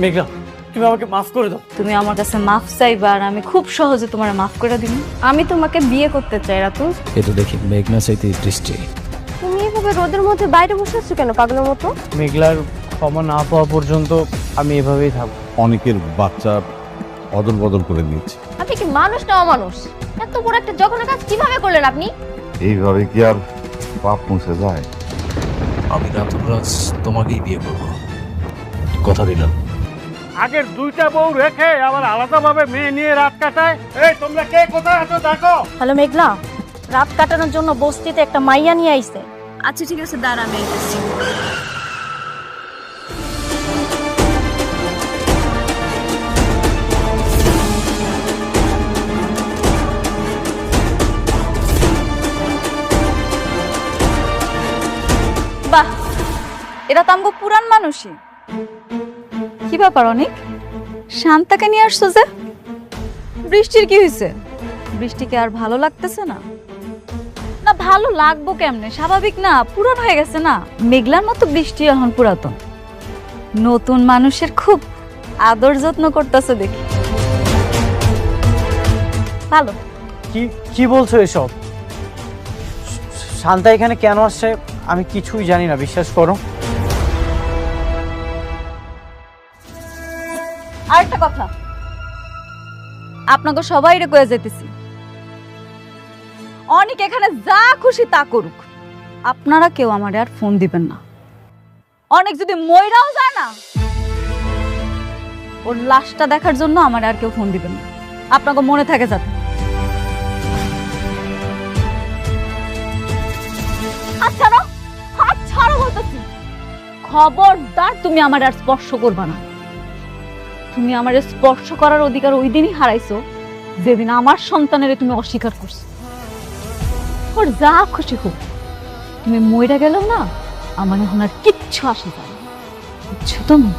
মেঘলা, তুমি আমাকে মাফ করে দাও। তুমি আমার কাছে মাফ চাইবা আর আমি খুব সহজে তোমার মাফ করে দিব। আমি তোমাকে বিয়ে করতে চাই রাতুল। এ তো দেখি মেঘনা চাইতে দৃষ্টি। তুমি এভাবে রোদের মধ্যে বাইরে বসে আছো কেন পাগলের মতো? মেঘলার ক্ষমা না পাওয়া পর্যন্ত আমি এভাবেই থাকবো। অনেকের বাচ্চা অদল বদল করে দিয়েছে। আপনি কি মানুষ না অমানুষ? এত বড় একটা জঘন্য কাজ কিভাবে করলেন আপনি? এইভাবে কি আর পাপ মুছে যায়? আমি রাতুরাজ তোমাকেই বিয়ে করবো, কথা দিলাম। আগের দুইটা বউ রেখে আবার আলাদাভাবে মেয়ে নিয়ে রাত কাটায়। এই তোমরা কে কোথায় আছো দেখো। হ্যালো মেঘলা, রাত কাটানোর জন্য বস্তিতে একটা মাইয়া নিয়ে আইছে। আচ্ছা ঠিক আছে, দাঁড়া আমি আইতেছি। বাহ, এরা তো আমগো পুরান মানুষই। কি ব্যাপার অনেক শান্তাকে নিয়ে আসছো যে? বৃষ্টির কি হয়েছে? বৃষ্টিকে আর ভালো লাগতেছে না? না ভালো লাগবো কেমনে, স্বাভাবিক না, পুরান হয়ে গেছে না। মেঘলার মতো বৃষ্টি এখন পুরাতন, নতুন মানুষের খুব আদর যত্ন করতেছে দেখি। ভালো। কি কি বলছো এসব? শান্তা এখানে কেন আসছে আমি কিছুই জানি না, বিশ্বাস করো। আরেকটা কথা, আপনাকে সবাই রে কয়ে যেতেছি, অনেক এখানে যা খুশি তা করুক, আপনারা কেউ আমারে আর ফোন দিবেন না। অনেক যদি মইরাও যায় না, ওর লাশটা দেখার জন্য আমার আর কেউ ফোন দিবেন না। আপনাকে মনে থাকে যাতে। হাত ছাড়ো, হাত ছাড়ো বলতেছি। খবরদার তুমি আমার আর স্পর্শ করবা না। তুমি আমার স্পর্শ করার অধিকার ওই দিনই হারাইছো যেদিন আমার সন্তানের তুমি অস্বীকার করছো। ওর যা খুশি হোক, তুমি মইরা গেল না, আমার এখন আর কিচ্ছু আসে যায় না, বুঝছো তুমি?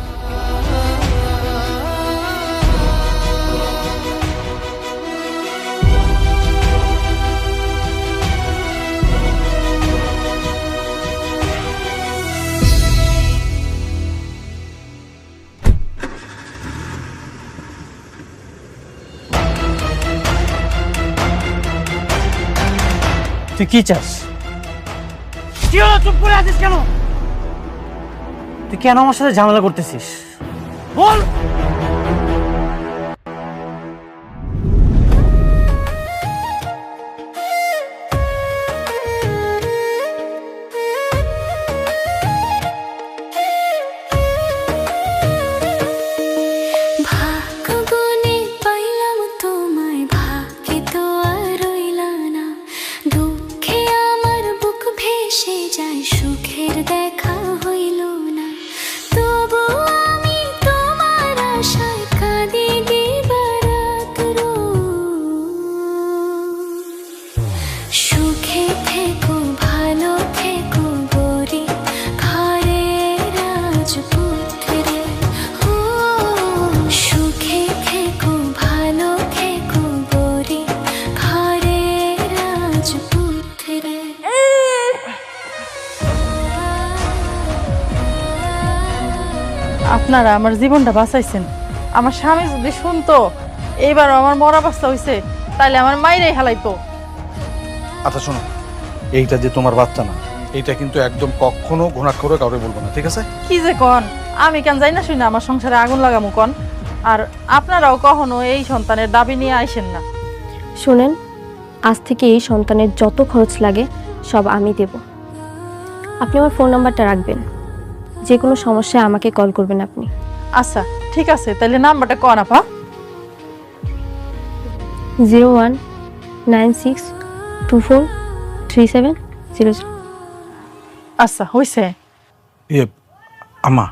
তুই কি চাস? কি হলো, চুপ করে আছিস কেন? তুই কেন আমার সাথে ঝামেলা করতেছিস বল। আপনারা আমার জীবনটা বাঁচাইছেন। আমার স্বামী যদি শুনতো এইবার আমার মরা বাচ্চা হইছে, তাহলে আমার মাইরাই হালাইতো। আচ্ছা শোনো, এইটা যে তোমার বাচ্চা না, এইটা কিন্তু একদম কখনো ঘোনাট করে কাউরে বলবো না, ঠিক আছে? কি যে কন, আমি কেন যাই না শুনি আমার সংসারে আগুন লাগামু কন? আর আপনারাও কখনো এই সন্তানের দাবি নিয়ে আইসেন না। শুনেন, আজ থেকে এই সন্তানের যত খরচ লাগে সব আমি দেব। আপনি আমার ফোন নাম্বারটা রাখবেন, যে কোনো সমস্যায় আমাকে কল করবেন আপনি। আচ্ছা ঠিক আছে, তাহলে নাম্বারটা কন আপা। 0196243700। আচ্ছা হইছে। এ আম্মা,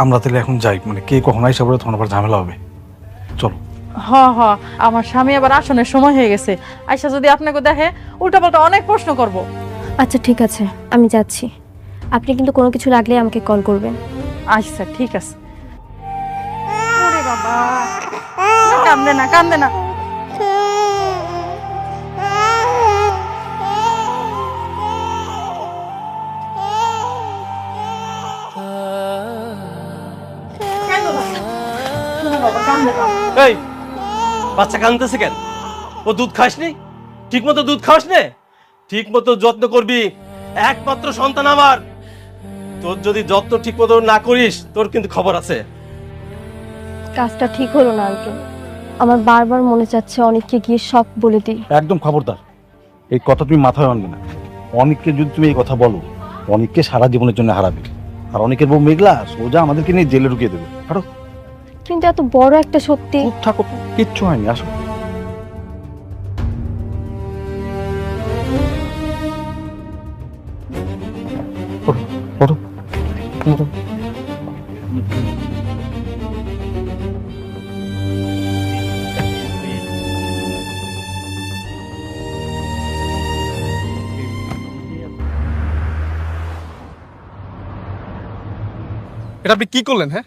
আমরা তাহলে এখন যাই, মানে কে কখন আইসা বলে তখন আবার ঝামেলা হবে। চলো। হ হ, আমার স্বামী আবার আসনের সময় হয়ে গেছে, আইসা যদি আপনাকে দেখে উল্টাপাল্টা অনেক প্রশ্ন করব। আচ্ছা ঠিক আছে, আমি যাচ্ছি। আপনি কিন্তু কোনো কিছু লাগলে আমাকে কল করবেন। আচ্ছা ঠিক আছে। ওরে বাবা, কান্দে না কান্দে না। এই বাচ্চা কাঁদতেছে কেন? ও দুধ খাসনি? ঠিক মতো দুধ খাস নে, ঠিক মতো যত্ন করবি। একমাত্র সন্তান আমার, তোর যদি যত্ন ঠিক মতো না করিস তোর কিন্তু খবর আছে। কাজটা ঠিক হলো না আঙ্কেল, আমার বারবার মনে চাচ্ছে অনেককে গিয়ে সব বলে দিই। একদম খবরদার, এই কথা তুমি মাথায় আনবে না। অনেককে যদি তুমি এই কথা বলো, অনেককে সারা জীবনের জন্য হারাবে। আর অনেকের বউ মেঘলা সোজা আমাদেরকে নিয়ে জেলে ঢুকিয়ে দেবে। হাঁটো। কিন্তু এত বড় একটা সত্যি। চুপ থাকো, কিচ্ছু হয়নি, আসো। ওঠো, ওঠো, ওঠো। এটা আপনি কি করলেন? হ্যাঁ,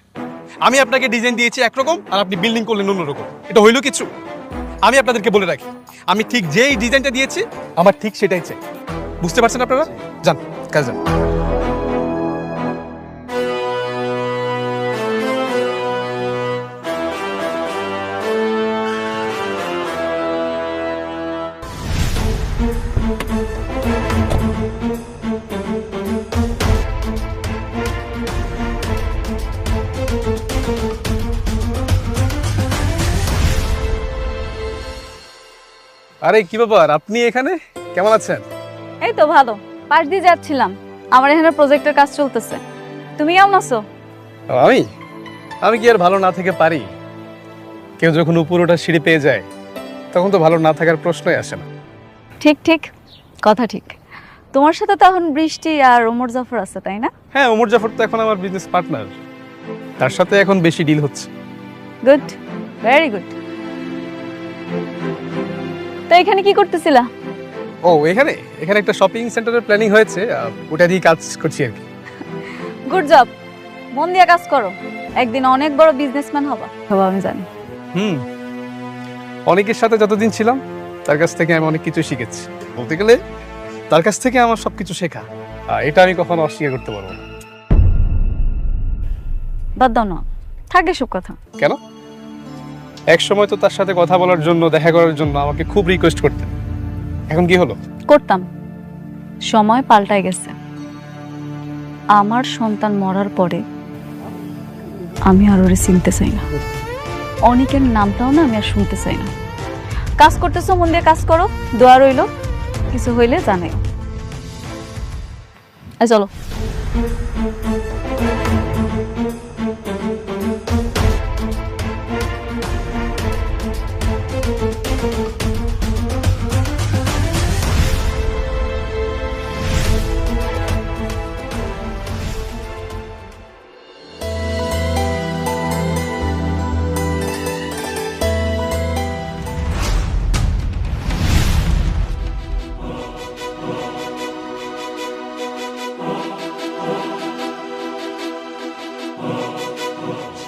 আমি আপনাকে ডিজাইন দিয়েছি একরকম আর আপনি বিল্ডিং করলেন অন্যরকম। এটা হইল কিছু? আমি আপনাদেরকে বলে রাখি, আমি ঠিক যেই ডিজাইনটা দিয়েছি আমার ঠিক সেটাই চাই। বুঝতে পারছেন আপনারা? যান কাজে যান। আরে কি ব্যাপার, আপনি এখানে? কেমন আছেন? এই তো ভালো, পাশ দিয়ে যাচ্ছিলাম। আমার এখানে প্রজেক্টের কাজ চলতেছে। তুমি কেমন আছো? আমি আমি কি আর ভালো না থেকে পারি? কেউ যখন উপরোটা সিঁড়ি পেয়ে যায় তখন তো ভালো না থাকার প্রশ্নই আসে না। ঠিক ঠিক, কথা ঠিক। তোমার সাথে তো এখন বৃষ্টি আর ওমর জাফর আছে, তাই না? হ্যাঁ, ওমর জাফর তো এখন আমার বিজনেস পার্টনার, তার সাথে এখন বেশি ডিল হচ্ছে। Good, very good. তো এখানে কি করতেছিলা? ও এখানে এখানে একটা শপিং সেন্টারের প্ল্যানিং হয়েছে, ওটা দিয়ে কাজ করছি আর কি। গুড জব, মন দিয়ে কাজ করো, একদিন অনেক বড় বিজনেসম্যান হবা, আমি জানি। অনেকের সাথে যতদিন ছিলাম তার কাছ থেকে আমি অনেক কিছু শিখেছি। বলতে গেলে তার কাছ থেকে আমার সবকিছু শেখা, এটা আমি কখনো অস্বীকার করতে পারবো না। বাদ দাও না, থাকে সব কথা। কেন? এক সময় তো তার সাথে কথা বলার জন্য, দেখা করার জন্য আমাকে খুব রিকোয়েস্ট করতেন, এখন কি হলো? করতাম, সময় পাল্টায় গেছে। আমার সন্তান মরার পরে আমি আর ওরে চিনতে চাই না, অনেকের নামটাও না আমি আর শুনতে চাই না। কাজ করতেছো, মন দিয়ে কাজ করো, দোয়া রইল, কিছু হইলে জানাই। চলো।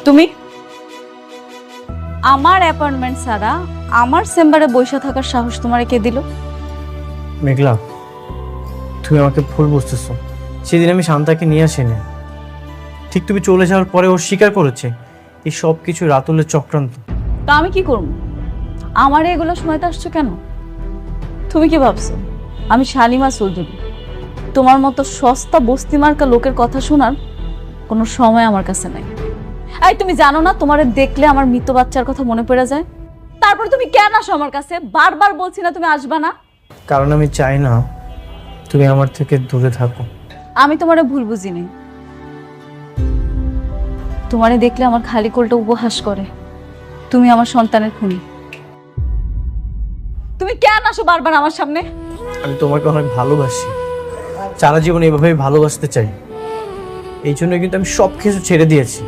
তুমি আমার অ্যাপয়েন্টমেন্ট ছাড়া আমার চেম্বারে বসে থাকার সাহস তোমার কে দিল? মেঘলা, তুমি আমাকে ভুল বুঝতেছো। সেদিন আমি শান্তাকে নিয়ে আসিনি, ঠিক তুমি চলে যাওয়ার পরে ও স্বীকার করেছে এই সব কিছু রাতুলের চক্রান্ত। তা আমি কি করব? আমার এগুলো সময়তে আসছো কেন? তুমি কি ভাবছো আমি শালিমা চৌধুরী? তোমার মতো সস্তা বস্তি মার্কা লোকের কথা শোনার কোনো সময় আমার কাছে নাই। এই তুমি জানো না, তোমারে দেখলে আমার মৃত বাচ্চার কথা মনে পড়ে যায়। তারপর তুমি কেন আসো আমার কাছে? বারবার বলছি না তুমি আসবা না? কারণ আমি চাই না তুমি আমার থেকে দূরে থাকো। আমি তোমারে ভুল বুঝিনি। তোমারে দেখলে আমার খালি কোলটা উপহাস করে। তুমি আমার সন্তানের খুনি। তুমি কেন আসো বারবার আমার সামনে? আমি তোমাকে অনেক ভালোবাসি, সারা জীবন এইভাবেই ভালোবাসতে চাই। এই জন্য কিন্তু আমি সব কিছু ছেড়ে দিয়েছি।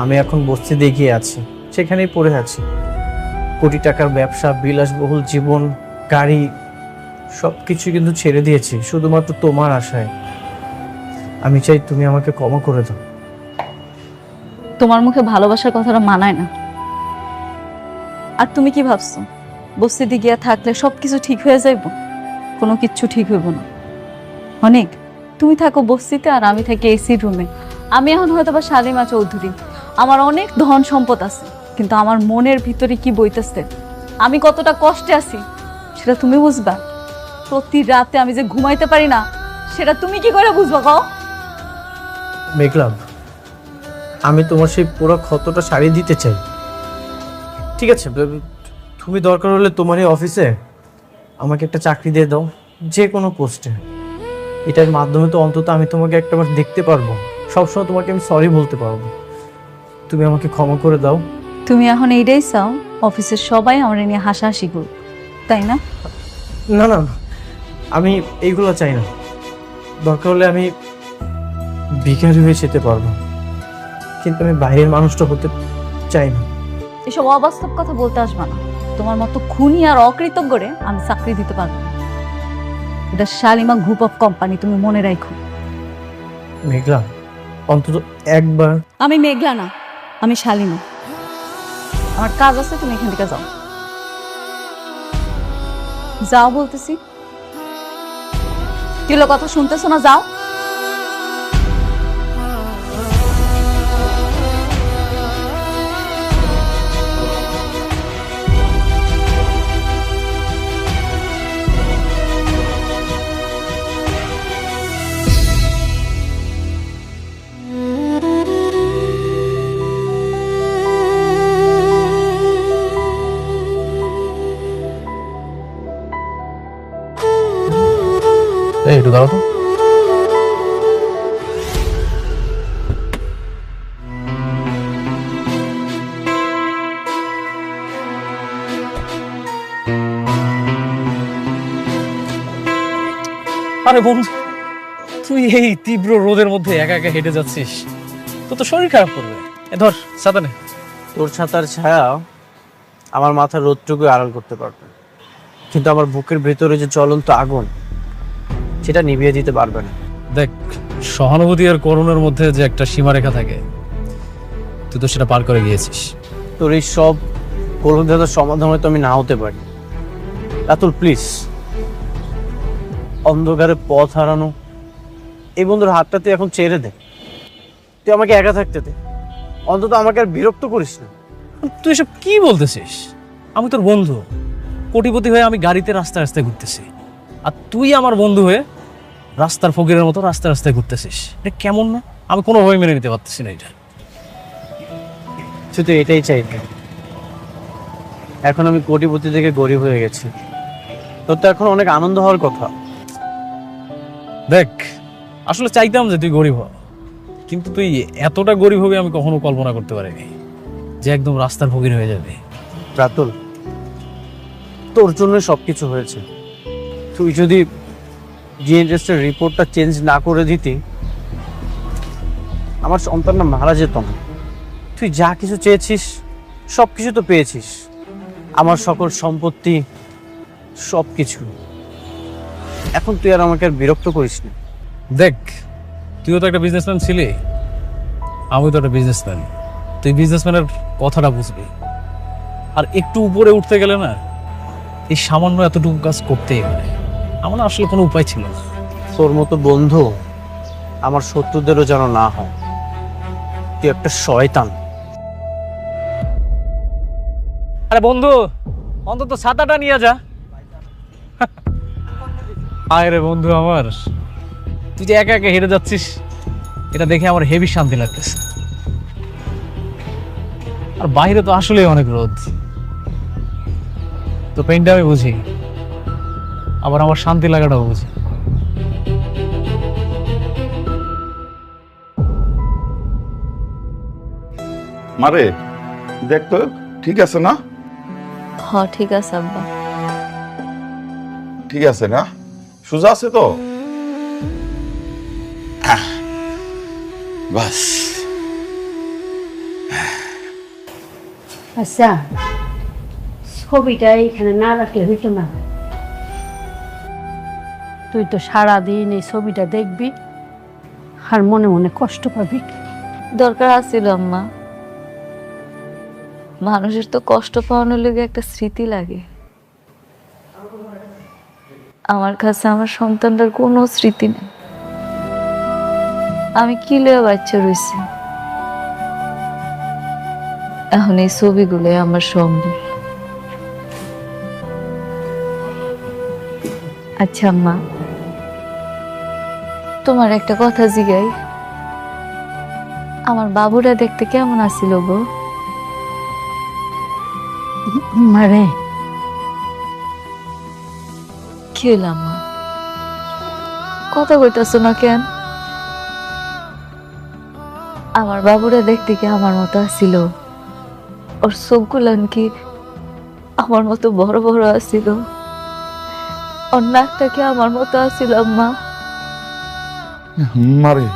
আমি এখন বস্তিতে গিয়ে আছি, সেখানেই পড়ে আছি। কোটি টাকার ব্যবসা, বিলাসবহুল জীবন, গাড়ি, সব কিছু কিন্তু ছেড়ে দিয়েছি শুধুমাত্র তোমার আশায়। আমি চাই তুমি আমাকে ক্ষমা করে দাও। তোমার মুখে ভালোবাসার কথাটা মানায় না। আর তুমি কি ভাবছো বস্তিতে গিয়া থাকলে সবকিছু ঠিক হয়ে যাইব? কোনো কিচ্ছু ঠিক হইব না। অনেক তুমি থাকো বস্তিতে আর আমি থাকি এসি রুমে। আমি এখন হয়তো বা শালিমা চৌধুরী, আমার অনেক ধন সম্পদ আছে, কিন্তু আমার মনের ভিতরে কি বইতেছে, আমি কতটা কষ্টে আছি সেটা তুমি বুঝবা। প্রতি রাতে আমি যে ঘুমাইতে পারি না, সেটা তুমি কি করে বুঝবা কও? মেঘলা, আমি তোমার সেই পুরো ক্ষতটা সারিয়ে দিতে চাই। ঠিক আছে, তুমি দরকার হলে তোমার এই অফিসে আমাকে একটা চাকরি দিয়ে দাও, যে কোনো পোস্টে। এটার মাধ্যমে তো অন্তত আমি তোমাকে একটাবার দেখতে পারবো, সবসময় তোমাকে আমি সরি বলতে পারবো। তুমি আমাকে ক্ষমা করে দাও। তুমি এখন এইটাই চাও অফিসের সবাই আমার নিয়ে হাসাহাসি করুক, তাই না? না না না, আমি এইগুলো চাই না। দরকার হলে আমি ভিখারি হয়ে যেতে পারবো, কিন্তু আমি বাইরের মানুষটা হতে চাই না। এসব অবাস্তব কথা বলতে আসবা না। তোমার মতো খুনি আর অকৃতজ্ঞরে আমি চাকরি দিতে পারবো না। এটা শালিমা গ্রুপ অফ কোম্পানি, তুমি মনে রাখো। মেঘলা, অন্তত একবার। আমি মেঘলা না, আমি শালিমা। আমার কাজ আছে, তুমি এখান থেকে যাও। যাও বলতেছি। কি হলো, কথা শুনতেছো না? যাও। এই একটু দাঁড়াও তো। আরে বন্ধু, তুই এই তীব্র রোদের মধ্যে একা একা হেঁটে যাচ্ছিস, তো তো শরীর খারাপ করবে। এ ধর ছাতা নে। তোর ছাতার ছায়া আমার মাথার রোদটুকু আড়াল করতে পারবে, কিন্তু আমার বুকের ভেতরে যে জ্বলন্ত আগুন, সেটা নিভিয়ে দিতে পারবে না। দেখ, সহানুভূতি আর করুণার মধ্যে যে একটা সীমারেখা থাকে, তুই তো সেটা পার করে গিয়েছিস। তোর এই সব কলহদার সমাধান হয়তো আমি না হতে পারি। রাতুল প্লিজ, অন্ধকারে পথ হারানো এই বন্ধুর হাতটা তুই এখন ছেড়ে দে। তুই আমাকে একা থাকতে দে, অন্তত আমাকে আর বিরক্ত করিস না। তুই এসব কি বলতেছিস? আমি তোর বন্ধু, কোটিপতি হয়ে আমি গাড়িতে রাস্তায় রাস্তায় ঘুরতেছি, আর তুই আমার বন্ধু হয়ে রাস্তার ফকিরের মতো রাস্তায় রাস্তায় ঘুরতেছিস। এটা কেমন না? আমি কোনোভাবে মেনে নিতে পারতেছি না এটা। তুই তো এটাই চাইতে। এখন আমি কোটিপতি থেকে গরিব হয়ে গেছি, তোর তো এখন অনেক আনন্দ হওয়ার কথা। দেখ, আসলে চাইতাম যে তুই গরিব হ, কিন্তু তুই এতটা গরিব হবে আমি কখনো কল্পনা করতে পারিনি, যে একদম রাস্তার ফকির হয়ে যাবে। রাতুল, তোর জন্য সবকিছু হয়েছে। তুই যদি জিএনএসের রিপোর্টটা চেঞ্জ না করে দিতি, আমার সন্তানটা মারা যেত না। তুই যা কিছু চেয়েছিস সব কিছু তো পেয়েছিস, আমার সকল সম্পত্তি, সব কিছু। এখন তুই আর আমাকে আর বিরক্ত করিস না। দেখ, তুইও তো একটা বিজনেসম্যান ছিলি, আমিও তো একটা বিজনেসম্যান। তুই বিজনেসম্যানের কথাটা বুঝবি, আর একটু উপরে উঠতে গেলে না এই সামান্য এতটুকু কাজ করতেই হয়। আমার না আসলে কোনো উপায় ছিল না। তোর মতো বন্ধু আমার শত্রুদেরও যেন না হয়। তুই একটা শয়তান। আরে বন্ধু, অন্তত ছাতাটা নিয়ে যা। আয় রে বন্ধু আমার, তুই যে একা একা হেঁটে যাচ্ছিস, এটা দেখে আমার হেভি শান্তি লাগতেছে। আর বাইরে তো আসলেই অনেক রোদ, তো পেনটা আমি বুঝি, আবার আমার শান্তি লাগাটাও বুঝি। মারে দেখ তো ঠিক আছে না? হ, ঠিক আছে আব্বা। ঠিক আছে না? সোজা আছে তো? বাস। আচ্ছা, ছবিটা এখানে না রাখলে হইতো না। তুই তো সারাদিন এই ছবিটা দেখবি আর মনে মনে কষ্ট পাবি। দরকার আছিল আম্মা, মানুষের তো কষ্ট পাওয়ানোর লেগে একটা স্মৃতি লাগে। আমার কাছে আমার সন্তানটার কোনো স্মৃতি নেই। আমি কি লইয়া বাচ্চা রয়েছি, এখন এই ছবিগুলো আমার সম্বল। আচ্ছা আম্মা, তোমার একটা কথা জিগাই, আমার বাবুরা দেখতে কেমন আছিল গো? মারে কি হইল আম্মা, কথা কইতাছো না কেন? আমার বাবুরা দেখতে কি আমার মতো আছিল? ওর চোখগুলান কি আমার মতো বড় বড় আছিল? ওর নাকটা কি আমার মতো আছিল আম্মা? মারে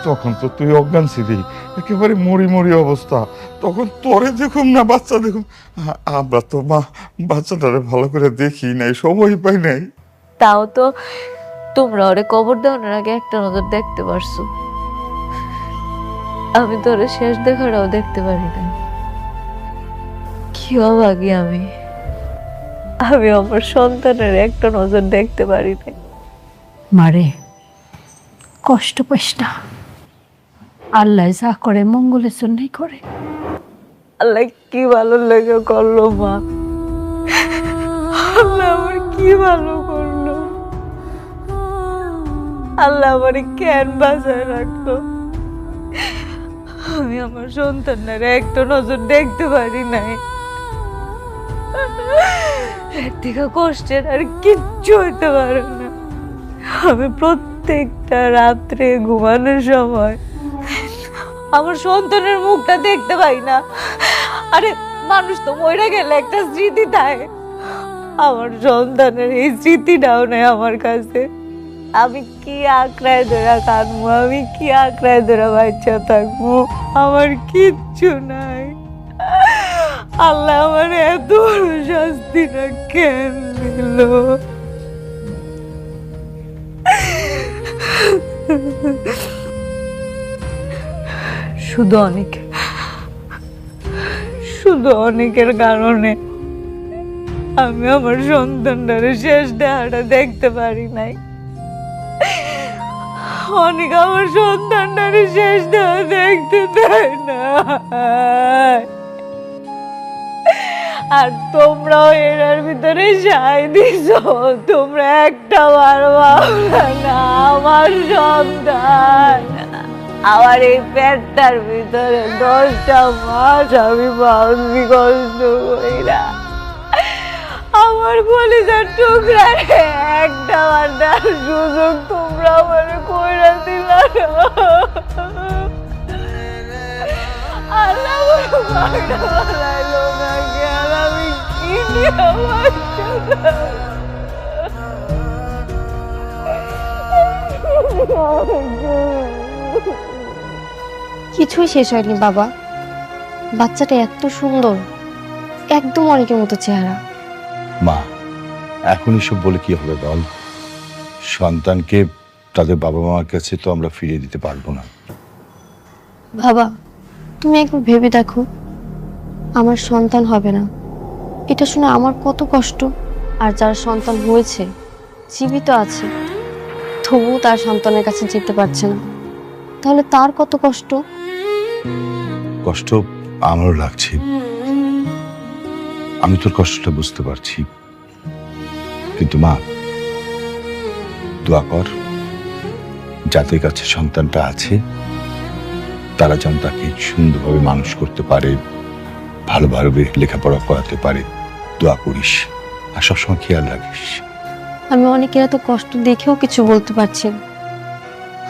তখন তো তুই অজ্ঞান ছিলি, একেবারে মরি মরি অবস্থা। তখন তোরে দেখুম না বাচ্চা দেখুম, আমরা তো মা বাচ্চাটারে ভালো করে দেখি নাই, সময় পাই নাই। তাও তো তোমরা ওরে কবর দেওয়ার আগে একটা নজর দেখতে পারছো, আমি তো ওরে শেষ দেখাটাও দেখতে পারি না। কি অভাগী আমি আমার সন্তানের একটা নজর দেখতে পারি না। মারে কষ্ট পাইস না, আল্লাহ যা করে মঙ্গলের জন্যই করে। আল্লাহ কি ভালো লাগে করলো মা, আল্লাহ আমার কি ভালো করলো, আল্লাহ আমার কেন বাঁচায় রাখলো। আমি আমার সন্তানের একটা নজর দেখতে পারি নাই। এর থেকে কষ্টের আর কিচ্ছু হইতে পারে না। আমি প্রত্যেকটা রাত্রে ঘুমানোর সময় আমার সন্তানের মুখটা দেখতে পাই না। আরে মানুষ তো মরে গেলে একটা স্মৃতি থাকে, আমার সন্তানের এই স্মৃতিটাও নেই আমার কাছে। আমি কি আঁকড়ায় ধরা কাঁদবো, আমি কি আঁকড়ায় ধরা বাচ্চা থাকবো, আমার কিচ্ছু নাই। আল্লাহ আমার এত বড় শাস্তিটা কেন দিল? শুধু অনেকের কারণে আমি আমার সন্তানটারে শেষ দেখাটা দেখতে পারি নাই। অনেক আমার সন্তানটারে শেষ দেখা দেখতে দেয় না, আর তোমরাও এর ভিতরে সাই দিছ। তোমরা একটা বার ভাবলা না আমার সন্তান, আমার এই পেটটার ভিতরে 10টা মাস আমি বাউন্দি কষ্ট কইরা আমার কলিজার টুকরা একটা বার দেওয়ার সুযোগ তোমরা আমার কইরা দিলা না। আল্লাহ আমার মাটা বানাইলো না কেন? আমি কি নিয়ে কিছুই শেষ হয়নি বাবা, বাচ্চাটা এত সুন্দর, একদম অনেকের মতো চেহারা। মা এখন এসব বলে কি হবে বল? সন্তানকে তাদের বাবা মার কাছে তো আমরা ফিরিয়ে দিতে পারবো না। বাবা তুমি একবার ভেবে দেখো, আমার সন্তান হবে না, এটা শুনে আমার কত কষ্ট। আর যার সন্তান হয়েছে জীবিত আছে, তবুও তার সন্তানের কাছে যেতে পারছে না, তাহলে তার কত কষ্ট। কষ্ট আমারও লাগছে, আমি তোর কষ্টটা বুঝতে পারছি, কিন্তু মা দোয়া কর যাদের কাছে সন্তানটা আছে তারা যেন তাকে সুন্দরভাবে মানুষ করতে পারে, ভালোভাবে লেখাপড়া করাতে পারে। দোয়া করিস আর সবসময় খেয়াল রাখিস। আমি অনেকের এত কষ্ট দেখেও কিছু বলতে পারছি না।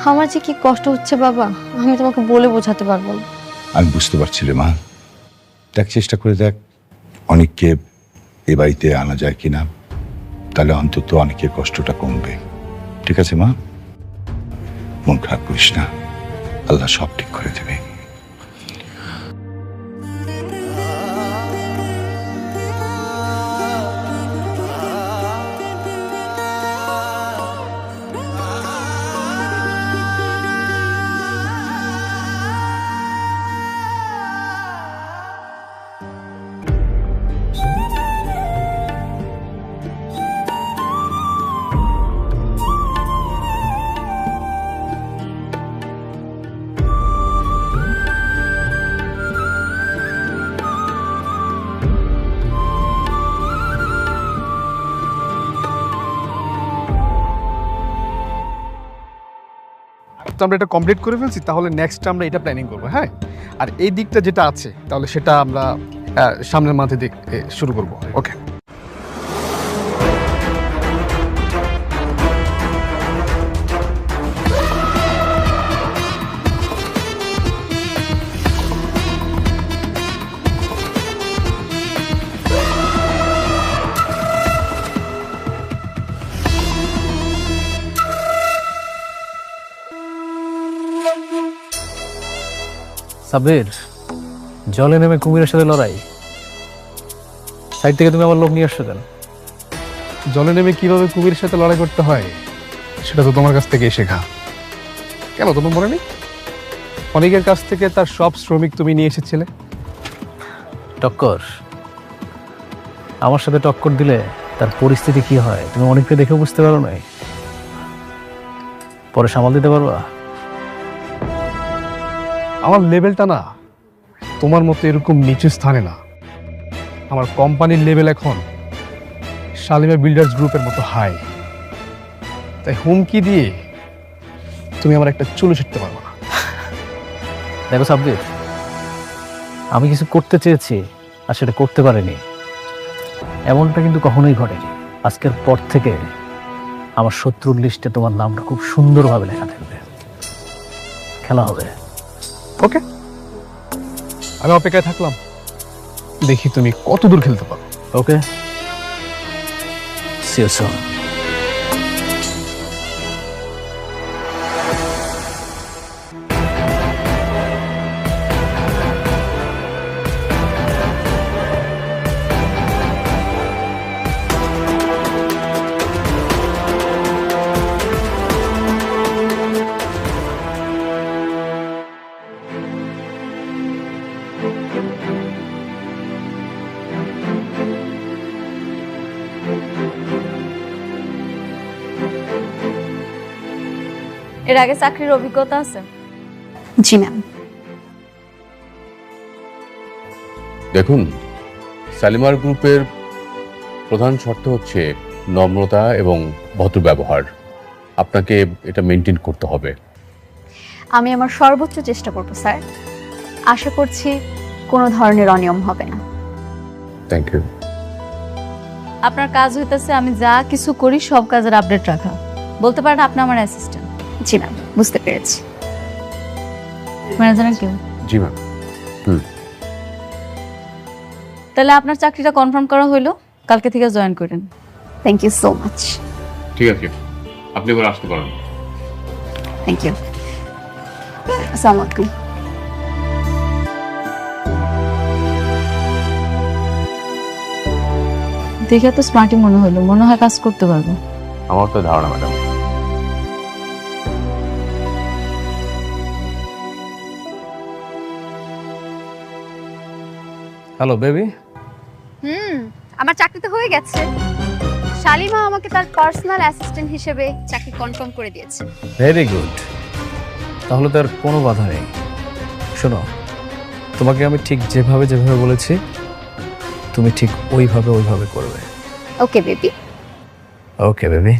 আমার যে কি কষ্ট হচ্ছে বাবা, আমি তোমাকে বলে বোঝাতে পারবো না। আমি বুঝতে পারছি রে মা, দেখ চেষ্টা করে দেখ অনেককে এ বাড়িতে আনা যায় কিনা, তাহলে অন্তত অনেকের কষ্টটা কমবে। ঠিক আছে মা, মন খারাপ করিস না, আল্লাহ সব ঠিক করে দেবে। আমরা এটা কমপ্লিট করে ফেলছি, তাহলে নেক্সট আমরা এটা প্ল্যানিং করবো, হ্যাঁ? আর এই দিকটা যেটা আছে তাহলে সেটা আমরা সামনের মান্থে শুরু করবো। ওকে। সাবির, জলে নেমে কুমিরের সাথে লড়াই। সাইড থেকে তুমি আমার লোক নিয়ে আসছো কেন? জলে নেমে কিভাবে কুমিরের সাথে লড়াই করতে হয় সেটা তো তোমার কাছ থেকেই শেখা। কেন তোমার মনে নেই? অনেকের কাছ থেকে তার সব শ্রমিক তুমি নিয়ে এসেছিলে। টক্কর, আমার সাথে টক্কর দিলে তার পরিস্থিতি কি হয় তুমি অনেককে দেখে বুঝতে পারো নাই? পরে সামাল দিতে পারবা? আমার লেভেলটা না তোমার মতো এরকম নিচু স্থানে না। আমার কোম্পানির লেভেল এখন শালিমা বিল্ডার্স গ্রুপের মতো হাই। তাই হুমকি দিয়ে তুমি আমার একটা চুলো ছিটতে পারবো না। দেখো সাব্বির, আমি কিছু করতে চেয়েছি আর সেটা করতে পারিনি, এমনটা কিন্তু কখনোই ঘটেনি। আজকের পর থেকে আমার শত্রুর লিস্টে তোমার নামটা খুব সুন্দরভাবে লেখা থাকবে। খেলা হবে। ওকে, আমি অপেক্ষায় থাকলাম, দেখি তুমি কত দূর খেলতে পারো। ওকে, সি ইউ সুন। এর আগে চাকরির অভিজ্ঞতা আছে? জি ম্যাম। দেখুন, শালিমার গ্রুপের প্রধান শর্ত হচ্ছে নম্রতা এবং ভদ্র ব্যবহার। আপনাকে এটা মেনটেন করতে হবে। আমি আমার সর্বোচ্চ চেষ্টা করব স্যার। আশা করছি কোনো ধরনের অনিয়ম হবে না। Thank you. আপনার কাজ হইতেছে আমি যা কিছু করি সব কাজের আপডেট রাখা। বলতে পারেন আপনি আমার অ্যাসিস্ট্যান্ট। জি ম্যাম, বুঝতে পেরেছি। ম্যানেজার কেউ? জি ম্যাম। তাহলে আপনার চাকরিটা কনফার্ম করা হইলো, কালকে থেকে জয়েন করেন। Thank you so much. ঠিক আছে, আপনি এবার আসতে পারেন। Thank you. আসসালামু আলাইকুম। দেখে তো স্মার্টই মনে হলো, মনে হয় কাজ করতে পারবো। আমার তো ধারণা ম্যাডাম। Hello baby. আমার চাকরি তো হয়ে গেছে। শালিমা আমাকে তার পার্সোনাল অ্যাসিস্ট্যান্ট হিসেবে চাকরি কনফার্ম করে দিয়েছে। ভেরি গুড, তাহলে তার কোনো বাধা নেই। শোনো, তোমাকে আমি ঠিক যেভাবে যেভাবে বলেছি তুমি ঠিক ওইভাবে করবে। Okay baby. Okay baby.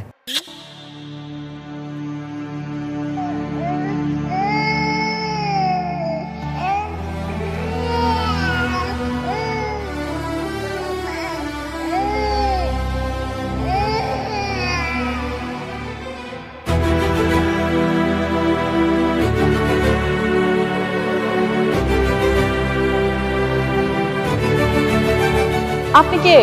আপনি কে?